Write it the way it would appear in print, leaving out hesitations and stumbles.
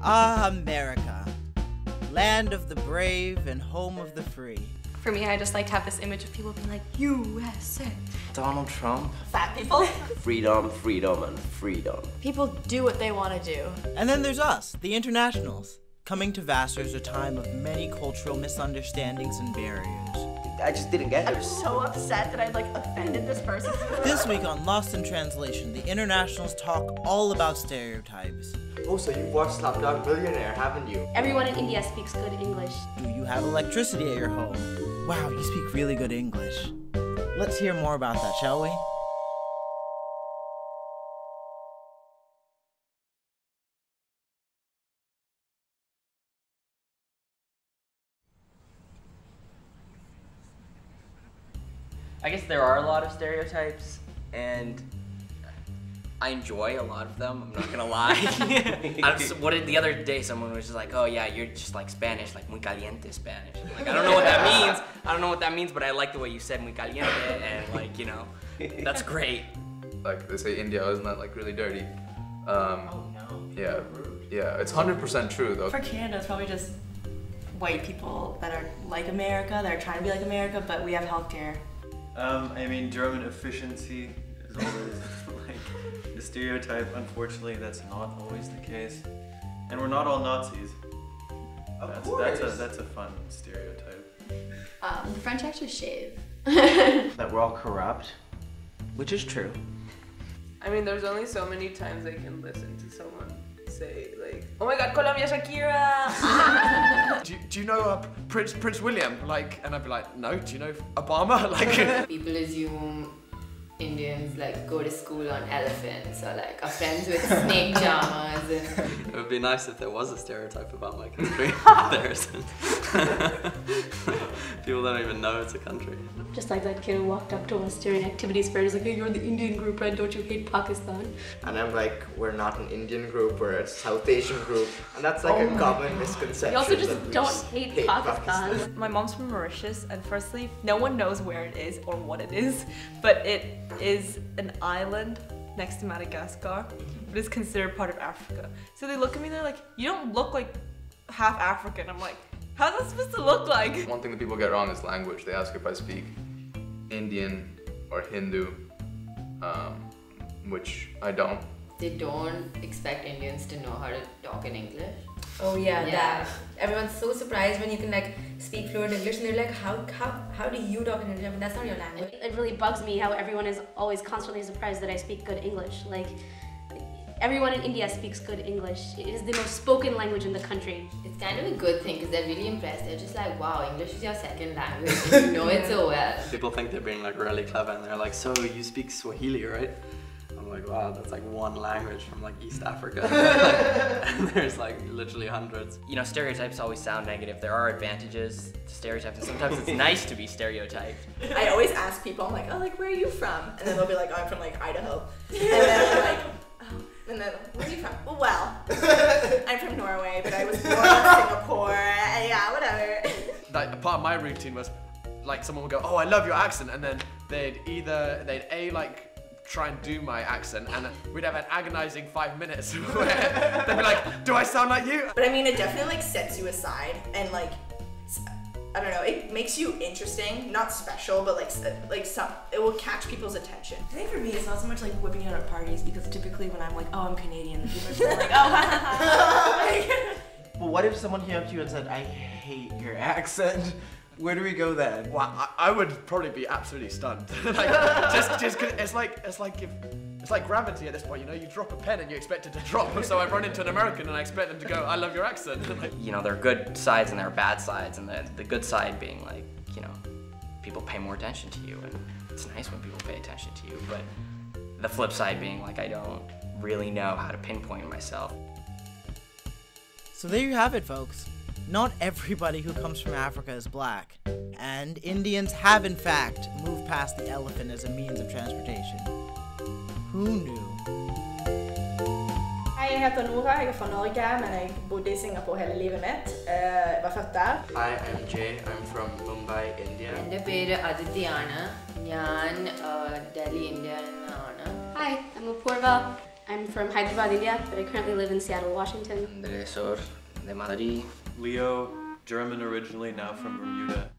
Ah, America. Land of the brave and home of the free. For me, I just like to have this image of people being like, USA. Donald Trump. Fat people. Freedom, freedom, and freedom. People do what they want to do. And then there's us, the internationals. Coming to Vassar is a time of many cultural misunderstandings and barriers. I just didn't get it. I'm so upset that I like offended this person. This week on Lost in Translation, the internationals talk all about stereotypes. Also, you've watched Slumdog Millionaire, haven't you? Everyone in India speaks good English. Do you have electricity at your home? Wow, you speak really good English. Let's hear more about that, shall we? I guess there are a lot of stereotypes, and I enjoy a lot of them, I'm not gonna lie. The other day someone was just like, oh yeah, you're just like Spanish, like muy caliente Spanish. Like, I don't know what that means. I don't know what that means, but I like the way you said muy caliente, and like, you know, that's great. Like they say India, isn't that like really dirty? Oh no. Yeah, it's 100% true though. For Canada, it's probably just white people that are like America, that are trying to be like America, but we have healthcare. I mean, German efficiency is always like the stereotype. Unfortunately, that's not always the case. And we're not all Nazis. That's a fun stereotype. The French actually shave. That we're all corrupt, which is true. I mean, there's only so many times I can listen to someone say like, oh my god, Colombia, Shakira! do you know Prince William? Like, and I'd be like, no, do you know Obama? Like, people assume Indians like go to school on elephants or like are friends with snake charmers. It would be nice if there was a stereotype about my country. There isn't. People don't even know it's a country. Just like that kid who walked up to us during activities fair, he's like, hey, you're in the Indian group, right? Don't you hate Pakistan? And I'm like, we're not an Indian group, we're a South Asian group. And that's like a common misconception. You also just don't hate Pakistan. My mom's from Mauritius, and firstly, no one knows where it is or what it is, but it is an island next to Madagascar, but it's considered part of Africa. So they look at me, they're like, you don't look like half African. I'm like, how's that supposed to look like? one thing that people get wrong is language. They ask if I speak Indian or Hindu, which I don't. They don't expect Indians to know how to talk in English. Oh yeah, that. Everyone's so surprised when you can like speak fluent English, and they're like, how do you talk in English? I mean, that's not your language. It really bugs me how everyone is always constantly surprised that I speak good English. Like, everyone in India speaks good English. It is the most spoken language in the country. It's kind of a good thing because they're really impressed. They're just like, wow, English is your second language. You know it so well. People think they're being like really clever and they're like, so you speak Swahili, right? I'm like, wow, that's like one language from like East Africa. And there's like literally hundreds. You know, stereotypes always sound negative. There are advantages to stereotypes, and sometimes it's nice to be stereotyped. I always ask people, I'm like, oh, like, where are you from? And then they'll be like, oh, I'm from like Idaho. And then I'm like, oh. And then, where are you from? Well, I'm from Norway, but I was born in Singapore. Yeah, whatever. Like, a part of my routine was, like, someone would go, oh, I love your accent, and then they'd like, try and do my accent, and we'd have an agonizing 5 minutes where they'd be like, do I sound like you? But I mean, it definitely like sets you aside, and like, I don't know, it makes you interesting, not special, but it will catch people's attention. I think for me, it's not so much like whipping out at parties, because typically when I'm like, oh, I'm Canadian, the people are just like, oh, ha ha ha. But what if someone came up to you and said, I hate your accent? Where do we go then? Well, I would probably be absolutely stunned. Like, just cause it's like gravity at this point, you know, you drop a pen and you expect it to drop, so I run into an American and I expect them to go, I love your accent. Like, you know, there are good sides and there are bad sides, and the good side being like, you know, people pay more attention to you, and it's nice when people pay attention to you, but the flip side being like, I don't really know how to pinpoint myself. So there you have it, folks. Not everybody who comes from Africa is black, and Indians have in fact moved past the elephant as a means of transportation. Who knew? Hei, jeg heter Nora, jeg er fra Norge, men jeg bodde I Singapore hele livet mitt. Jeg var født der. Hi, I'm Jay, I'm from Mumbai, India. എൻ്റെ പേര് അതിഥിയാണ്. ഞാൻ Delhi, India ആണ്. Hi, I'm Apurva. I'm from Hyderabad, India, but I currently live in Seattle, Washington. Del sur de Madrid. Leo, German originally, now from Bermuda.